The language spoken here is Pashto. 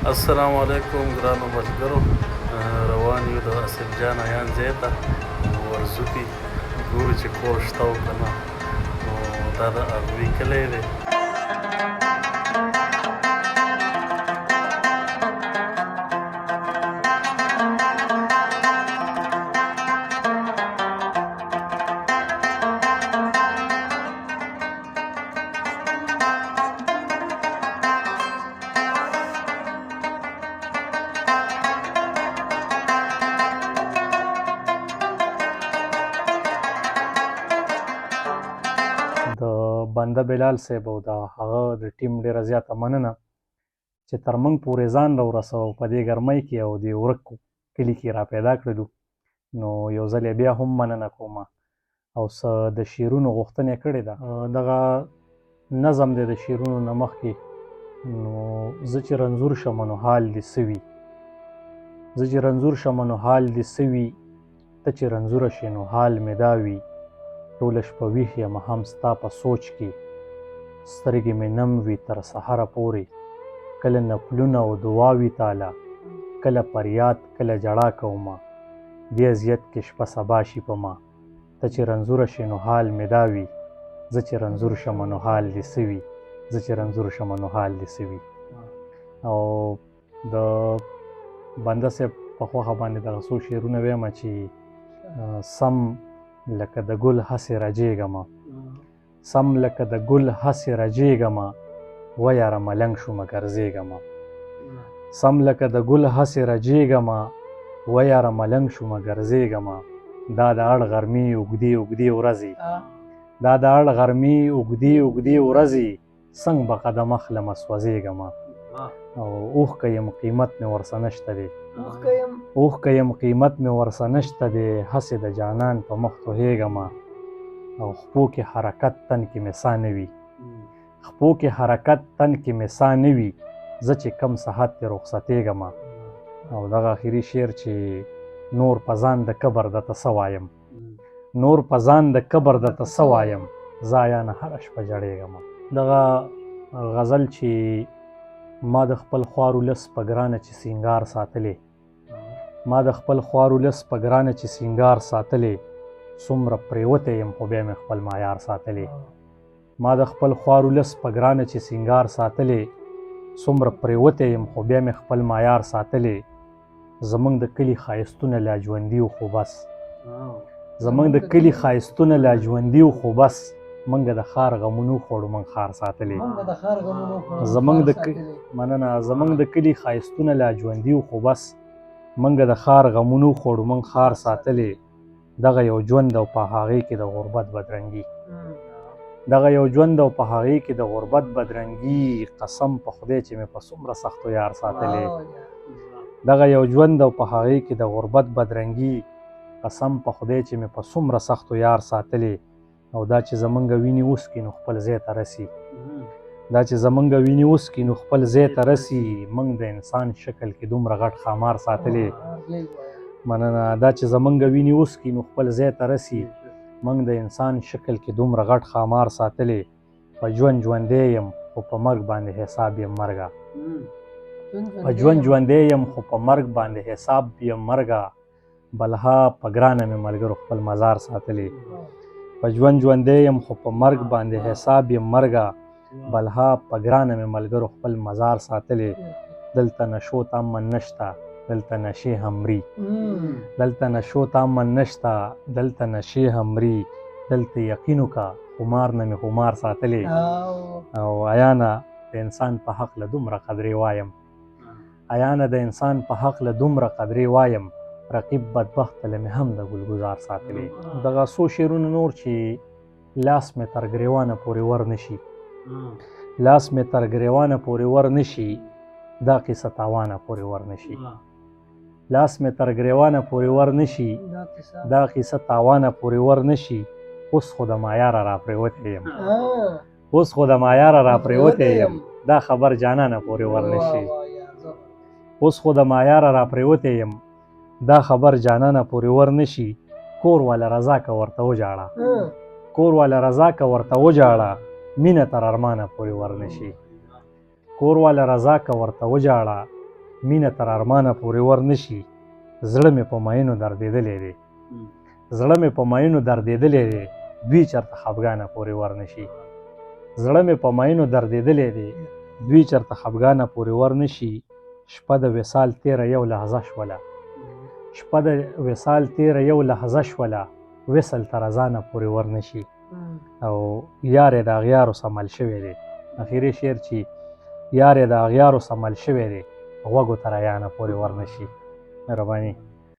السلام علیکم ګرانو ملګرو. روان یو د اسف جان عیان ځای ته ورځو کې ګورو چې کور شته او که نه. نو دا د اغوي کلی دی. د بنده بلال صاحب او د هغه د ټیم ډېره زیاته مننه چې تر موږ پورې ځان راورسوه په دې ګرمۍ کې او دې ورک کلي کې را پیدا کړلو. نو یو ځل یې بیا هم مننه کوم او څه د شعرونو غوښتنه یې کړې ده. دغه نظم دی د شعرونو نه مخکې. نو زه چې رنځور شم نو حال دې څه وي، زه چې رنځور شم نو حال دې څه وي، ته چې رنځوره شې نو حال مې دا وي. ټوله شپه ویښ یم هم ستا په سوچ کې، سترګې مې نم وي تر سحره پورې. کله نفلونه او دعاوي تاله، کله فریاد کله ژړا کومه. دې اذیت کې شپه سبا شي په ما، ته چې رنځوره شې نو حال مې دا وي. زه چې رنځور شم نو حال دې څه وي، زه چې رنځور شم نو حال دې څه وي. او د بنده صاحب په خوښه باندې دغه څو شعرونه ویمه چې سم لکه د ګل هسې رجېږمه، سم لکه د ګل هسې رجېږمه، و یاره ملنګ شومه ګرځېږمه. سم لکه د ګل هسې رجېږمه، و یاره ملنګ شومه ګرځېږمه. دا د اړ غرمې اوږدې اوږدې ورځې، دا د اړ غرمې اوږدې اوږدې ورځې، څنګ به قدم اخلمه سوځېږمه. او اوښکه یم قیمت مې ورسه نشته دی، اوښکه یم قیمت مې ورسه نشته دی، هسې د جانان په مخ توهېږمه. او خپو کې حرکت تن کې مې ساه نه وي، خپو کې حرکت تن کې مې ساه نه وي، زه چې کم صحت ترې رخصتېږمه. او دغه آخري شعر چې نور په ځان د کبر درته څه وایم، نور په ځان د کبر درته څه وایم، زه عیانه هره شپه ژړېږمه. دغه غزل چې ما د خپل خوارو لس په ګرانه چې سینګار ساتلې، ما د خپل خوارو لس په ګرانه چې سینګار ساتلې، څومره پرېوتی یم خو بیا مې خپل معیار ساتلې. ما د خپل خوارو لس په ګرانه چې سینګار ساتلې، څومره پرېوتی یم خو بیا مې خپل معیار ساتلې. زمونږ د کلي ښایستونه لا ژوندي و خو بس، زمونږ د کلي ښایستونه لا ژوندي و خو بس، منګه د ښار غمونو خوړو من ښار ساتلې. مننه. زمونږ د کلي ښایستونه لا ژوندي و خو بس، منګه د ښار غمونو خوړو من ښار ساتلې. دغه یو ژوند او په هغې کې د غربت بدرنګي، دغه یو ژوند او په هغې کې د غربت بدرنګي، قسم په خدای چې مې په څومره سختو یار ساتلې. دغه یو ژوند او په هغې کې د غربت بدرنګي، قسم په خدای چې مې په څومره سختو یار ساتلې. او دا چې زمونږ وینې وڅکي نو خپل ځای ته رسي، دا چې زمونږ وینې وڅکي نو خپل ځای ته رسي، موږ د انسان شکل کې دومره غټ ښامار ساتلې. مننه. دا چې زمونږ وینې وڅکي نو خپل ځای ته رسي، موږ د انسان شکل کې دومره غټ ښامار ساتلې. په ژوند ژوندی یم خو په مرګ باندې حساب یم مرګه، په ژوند ژوندی یم خو په مرګ باندې حساب یم مرګه. بلها په ګرانه مې ملګرو خپل مزار ساتلې، په ژوند ژوندی یم خو په مرګ باندې حساب یم مرګه. بلها په ګرانه مې ملګرو خپل مزار ساتلې. دلته نشو ته امن نشته، دلته نشې هم مري، دلته نشو ته امن نشته، دلته نشې هم مري. دلته یقین وکړه خمار نه مې خمار ساتلې. او عیانه د انسان په حقله دومره قدرې وایم، عیانه د انسان په حقله دومره قدرې وایم، رقیب بدبخته له مې هم د ګلګزار ساتلې. دغه څو شعرونه نور چې لاس مې تر ګریوانه پورې ور نشي، لاس مې تر ګریوانه پورې ور نشي، دا قصه تاوانه پورې ور نشي. لاس مې تر ګریوانه پورې ور نشي، دا قصه تاوانه پورې ور نشي. اوس خو د مایاره را پرېوتی یم، اوس خو د مایاره را پرېوتی یم، دا خبر جانانه پورې ور نشي. اوس خو د مایاره را پرېوتی یم، دا خبر جانانه پورې ور نشي. کور والا رضا که ورته وجاړه، کور والا رضا که ورته وجاړه، مینه تر ارمانه پورې ور نشي. کور والا رضا که ورته وجاړه، مینه تر ارمانه پورې ورنشي، زړه مې په ماینو دردېدلی دی، زړه مې په ماینو دردېدلی دی، دوی چېرته خفګانه پورې ورنشي. زړه مې په ماینو دردېدلی دی، دوی چېرته خفګانه پورې ورنشي. شپه د وصال تېره یو لحظه شوله، شپه د وصال تېره یو لحظه شوله، وصل تر اذانه پورې ورنشي. او یار یې د اغیارو سمل شوی دی. اخري شعر چې یار یې د اغیارو سمل شوی دی، غوږو تر ایانه پورې ورنشي. مهرباني.